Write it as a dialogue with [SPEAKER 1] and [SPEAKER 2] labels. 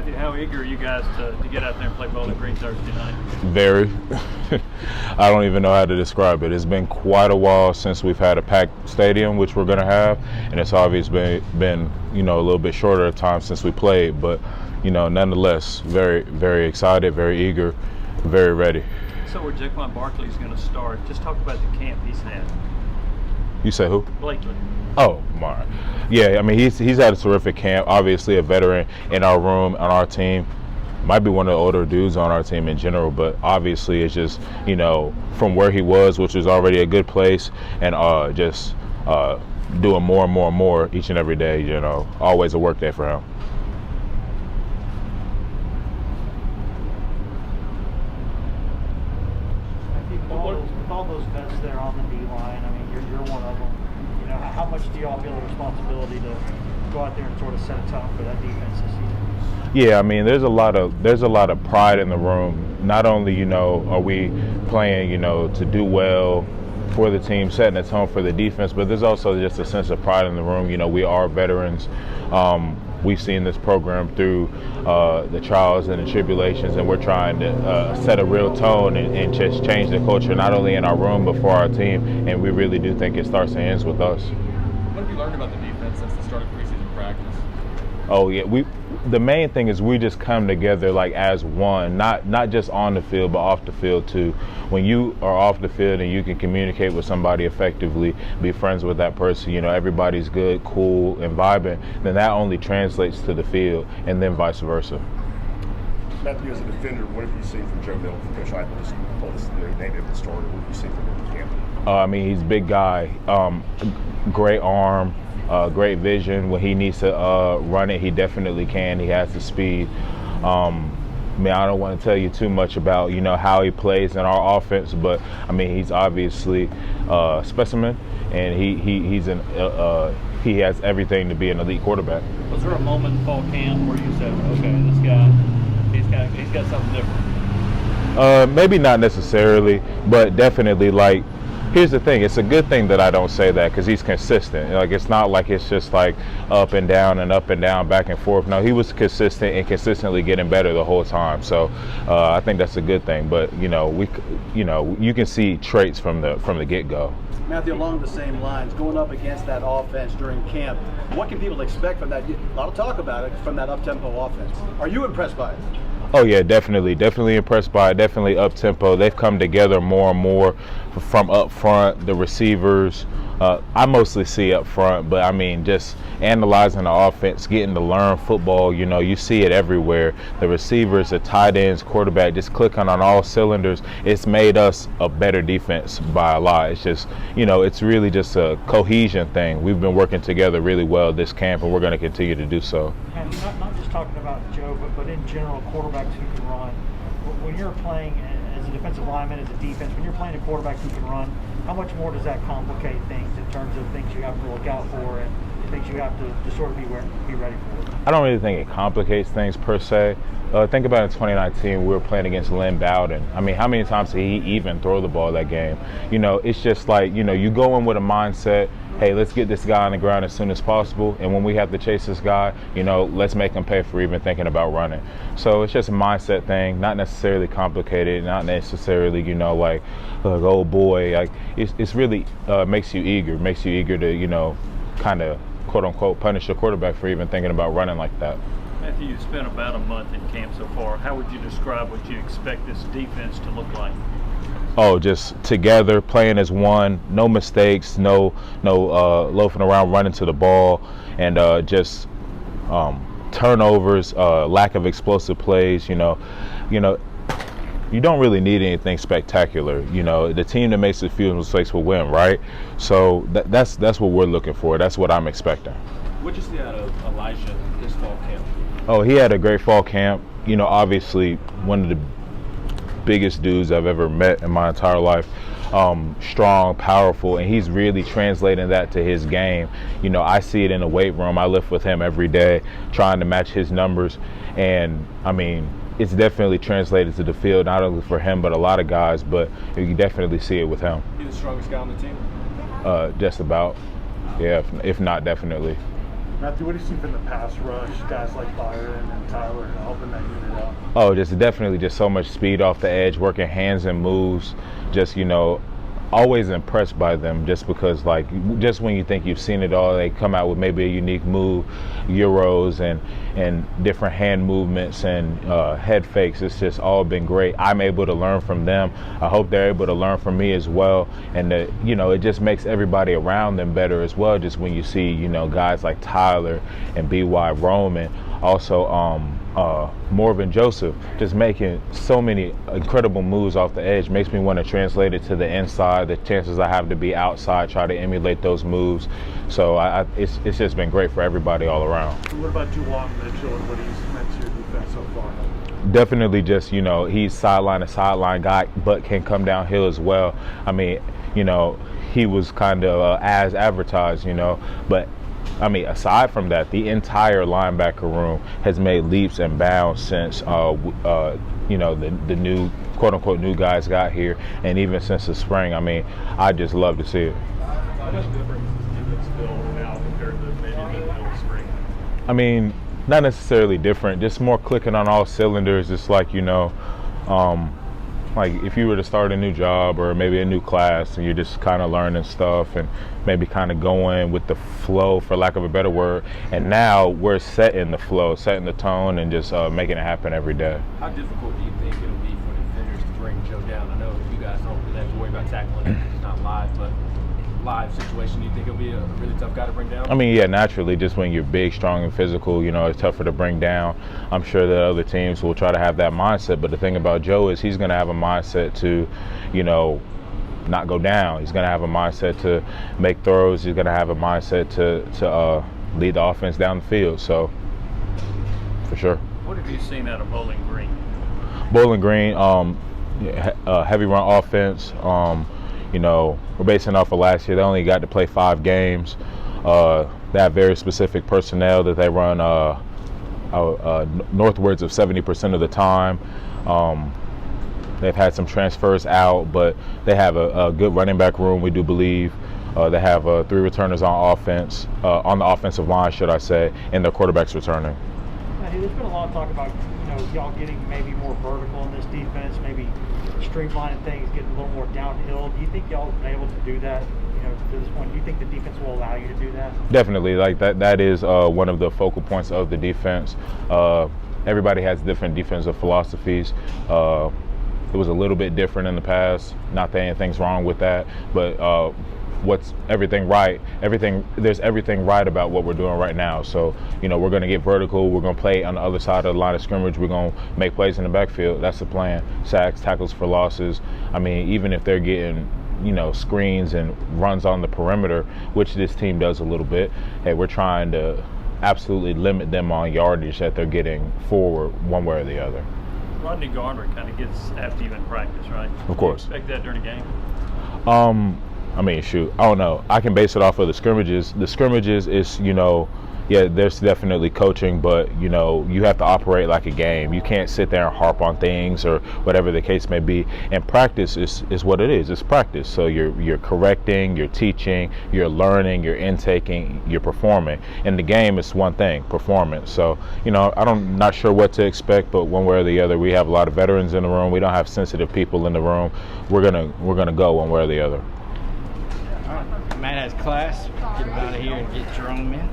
[SPEAKER 1] Matthew, how eager are you guys to get out there and play Bowling Green Thursday night?
[SPEAKER 2] Very. I don't even know how to describe it. It's been quite a while since we've had a packed stadium, which we're going to have, and it's obviously been a little bit shorter time since we played, but nonetheless, very, very excited, very eager, very ready.
[SPEAKER 1] So where Jaquan Barkley is going to start, just talk about the camp he's had.
[SPEAKER 2] You say who?
[SPEAKER 1] Blakely.
[SPEAKER 2] Oh, my. Yeah, I mean, he's had a terrific camp. Obviously a veteran in our room, on our team. Might be one of the older dudes on our team in general, but obviously it's just, from where he was, which was already a good place, and just doing more and more and more each and every day, always a work day for him.
[SPEAKER 3] With all those vets there on the D-line, I mean, you're one of them. How much do y'all feel the responsibility to go out there and sort of set a tone for that defense this season?
[SPEAKER 2] Yeah, I mean, there's a lot of pride in the room. Not only, are we playing, to do well for the team, setting a tone for the defense, but there's also just a sense of pride in the room. We are veterans. We've seen this program through the trials and the tribulations, and we're trying to set a real tone and just change the culture, not only in our room, but for our team. And we really do think it starts and ends with us.
[SPEAKER 4] What have you learned about the defense since the start of preseason practice?
[SPEAKER 2] Oh, yeah. The main thing is we just come together like as one, not just on the field, but off the field too. When you are off the field and you can communicate with somebody effectively, be friends with that person, everybody's good, cool, and vibing, then that only translates to the field, and then vice versa.
[SPEAKER 5] Matthew, as a defender, what have you seen from Joe Milton? Coach Heupel just told us the name of the starter. What have you seen from him in camp?
[SPEAKER 2] I mean, he's a big guy, great arm. Great vision. When he needs to run it, he definitely can. He has the speed. I don't want to tell you too much about how he plays in our offense, but I mean he's obviously a specimen, and he has everything to be an elite quarterback.
[SPEAKER 1] Was there a moment in fall camp where you said, okay, this guy, he's got something different?
[SPEAKER 2] Maybe not necessarily, but definitely like. Here's the thing, it's a good thing that I don't say that because he's consistent. Like, it's not like it's just like up and down, back and forth. No, he was consistent and consistently getting better the whole time. So I think that's a good thing. But, you can see traits from the get-go.
[SPEAKER 6] Matthew, along the same lines, going up against that offense during camp, what can people expect from that? A lot of talk about it from that up-tempo offense. Are you impressed by it?
[SPEAKER 2] Oh yeah, definitely impressed by it. Definitely up tempo. They've come together more and more from up front. The receivers, I mostly see up front, but I mean just analyzing the offense, getting to learn football. You see it everywhere. The receivers, the tight ends, quarterback, just clicking on all cylinders. It's made us a better defense by a lot. It's just it's really just a cohesion thing. We've been working together really well this camp, and we're going to continue to do so.
[SPEAKER 3] And not just talking about Joe, but in general, quarterbacks who can run. When you're playing as a defensive lineman, as a defense, when you're playing a quarterback who can run, how much more does that complicate things in terms of things you have to look out for and things you have to sort of be ready for?
[SPEAKER 2] I don't really think it complicates things per se. Think about in 2019, we were playing against Lynn Bowden. I mean, how many times did he even throw the ball that game? It's just like, you go in with a mindset, hey, let's get this guy on the ground as soon as possible. And when we have to chase this guy, let's make him pay for even thinking about running. So it's just a mindset thing, not necessarily complicated, not necessarily, like, oh boy. Like, it's really makes you eager to, kind of, quote unquote, punish your quarterback for even thinking about running like that.
[SPEAKER 1] Matthew, you've spent about a month in camp so far. How would you describe what you expect this defense to look like?
[SPEAKER 2] Oh, just together, playing as one, no mistakes, no loafing around, running to the ball, and just turnovers, lack of explosive plays. You don't really need anything spectacular. The team that makes a few mistakes will win, right? So that's what we're looking for. That's what I'm expecting.
[SPEAKER 4] What'd you see out of Elijah this fall camp?
[SPEAKER 2] Oh, he had a great fall camp. Obviously one of the biggest dudes I've ever met in my entire life. Strong, powerful, and he's really translating that to his game. I see it in the weight room. I lift with him every day, trying to match his numbers, and I mean, it's definitely translated to the field, not only for him but a lot of guys. But you can definitely see it with him.
[SPEAKER 4] He's the strongest guy on the team?
[SPEAKER 2] Just about, yeah. If not, definitely.
[SPEAKER 7] Matthew, what do you see from the pass rush, guys like Byron and Tyler helping that unit out?
[SPEAKER 2] Oh, just definitely just so much speed off the edge, working hands and moves. Just, always impressed by them just because, like, just when you think you've seen it all, they come out with maybe a unique move, euros and different hand movements and head fakes. It's just all been great. I'm able to learn from them. I hope they're able to learn from me as well. And, it just makes everybody around them better as well. Just when you see, guys like Tyler and B.Y. Roman, also Morven Joseph, just making so many incredible moves off the edge, makes me want to translate it to the inside. The chances I have to be outside, try to emulate those moves. So it's just been great for everybody all around.
[SPEAKER 7] What about Juwan Mitchell and what he's meant to your defense so far?
[SPEAKER 2] Definitely just, he's sideline to sideline guy, but can come downhill as well. I mean, he was kind of as advertised, but I mean, aside from that, the entire linebacker room has made leaps and bounds since, the new, quote unquote, new guys got here. And even since the spring, I mean, I just love to see it.
[SPEAKER 4] How much difference is it still now compared to maybe the middle of spring?
[SPEAKER 2] I mean, not necessarily different, just more clicking on all cylinders. It's like, like if you were to start a new job or maybe a new class and you're just kind of learning stuff and maybe kind of going with the flow, for lack of a better word, and now we're setting the flow, setting the tone, and just making it happen every day.
[SPEAKER 8] How difficult do you think it'll be for the defenders to bring Joe down? I know you guys don't really have to worry about tackling it, it's not live, but live situation, do you think he'll be a really tough guy to bring down?
[SPEAKER 2] I mean, yeah, naturally, just when you're big, strong, and physical, it's tougher to bring down. I'm sure that other teams will try to have that mindset, but the thing about Joe is he's going to have a mindset to, not go down. He's going to have a mindset to make throws. He's going to have a mindset to lead the offense down the field. So, for sure.
[SPEAKER 1] What have you seen out of Bowling Green?
[SPEAKER 2] Bowling Green, heavy run offense. We're basing off of last year. They only got to play 5 games. They have very specific personnel that they run northwards of 70% of the time. They've had some transfers out, but they have a good running back room, we do believe. They have 3 returners on offense, on the offensive line, should I say, and their quarterback's returning.
[SPEAKER 3] Matthew, there's been a lot of talk about y'all getting maybe more vertical in this defense, maybe streamlining things, getting a little more downhill. Do you think y'all have been able to do that? To this point, do you think the defense will allow you to do that?
[SPEAKER 2] Definitely, like that is one of the focal points of the defense. Everybody has different defensive philosophies. It was a little bit different in the past. Not that anything's wrong with that, but there's everything right about what we're doing right now. So, we're going to get vertical. We're going to play on the other side of the line of scrimmage. We're going to make plays in the backfield. That's the plan. Sacks, tackles for losses. I mean, even if they're getting, screens and runs on the perimeter, which this team does a little bit, hey, we're trying to absolutely limit them on yardage that they're getting forward one way or the other.
[SPEAKER 1] Rodney Garner kind of gets after you in practice, right?
[SPEAKER 2] Of course.
[SPEAKER 1] Do you expect that during the game?
[SPEAKER 2] I mean, shoot, I don't know. I can base it off of the scrimmages. The scrimmages is, yeah, there's definitely coaching, but, you have to operate like a game. You can't sit there and harp on things or whatever the case may be. And practice is what it is. It's practice. So you're correcting, you're teaching, you're learning, you're intaking, you're performing. And the game is one thing, performance. So, I'm not sure what to expect, but one way or the other, we have a lot of veterans in the room. We don't have sensitive people in the room. We're gonna go one way or the other.
[SPEAKER 9] Matt has class. Get him out of here and get Jerome in.